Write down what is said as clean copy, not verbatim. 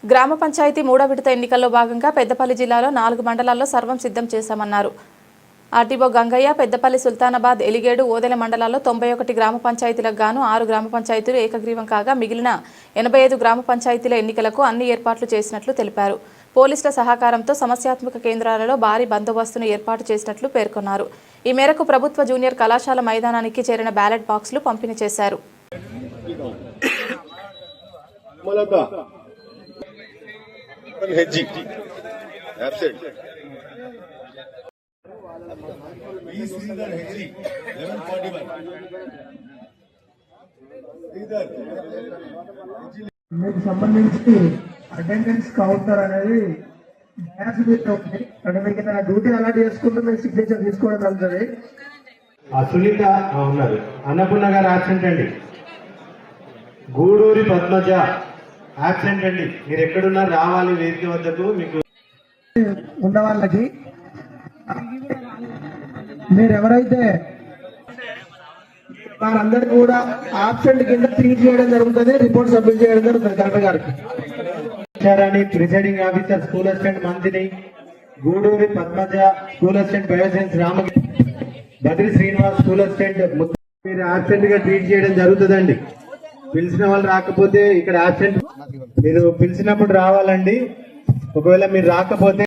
గ్రామ పంచాయతీ మూడో విడత ఎన్నికల్లో భాగంగా పెద్దపల్లి జిల్లాలో 4 మండలాల్లో సర్వం సిద్ధం చేశామన్నారు. ఆర్టీఓ గంగయ్య పెద్దపల్లి సుల్తానాబాద్ ఎలిగేడు ఓదెల మండలాల్లో 91 గ్రామ పంచాయతీలకు గాను 6 గ్రామ పంచాయతీలు ఏకగ్రీవం కాగా మిగిలిన 85 గ్రామ పంచాయతీల ఎన్నికలకు అన్ని ఏర్పాట్లు చేసినట్లు తెలిపారు. పోలీసుల సహకారంతో సమస్యాత్మక కేంద్రాలలో భారీ బందోబస్తును ఏర్పాటు చేసినట్లు పేర్కొన్నారు. ఈ మేరకు ప్రభుత్వ జూనియర్ కళాశాల మైదానానికి చేరిన బ్యాలెట్ బాక్సులు పంపిణీ చేశారు. మీకు సంబంధించి అటెండెన్స్ కౌంటర్ అనేది డ్యాన్స్ మీద ఉంది. అంటే మీకు డ్యూటీ అలాట్ చేసుకుంటూ మీరు సిగ్నేచర్ తీసుకోవడం జరుగుతుంది. సునీత ఉన్నారు. అన్నపూర్ణ గారు యాబ్సెంట్ అండి. గూడూరి పద్మజ యాబ్సెంట్ అండి. మీరు ఎక్కడున్నారు రావాలి వేదిక వద్దకు. మీకు ఉన్న వాళ్ళకి మీరు ఎవరైతే వారందరికీ కూడా ఆబ్సెంట్ కింద ట్రీట్ చేయడం జరుగుతుంది, రిపోర్ట్ సబ్మిట్ చేయడం జరుగుతుంది కలెక్టర్ గారికి. ప్రిసైడింగ్ ఆఫీసర్ స్కూల్ అసిస్టెంట్ మంత్రి Guduri Padmaja, school assistant bioscience Ramagiri, Badri Srinivas school assistant మీరు ఆబ్సెంట్ గా ట్రీట్ చేయడం జరుగుతుందండి. పిలిచిన వాళ్ళు రాకపోతే ఇక్కడ ఆబ్సెంట్ మీరు పిలిచినప్పుడు రావాలండి. ఒకవేళ మీరు రాకపోతే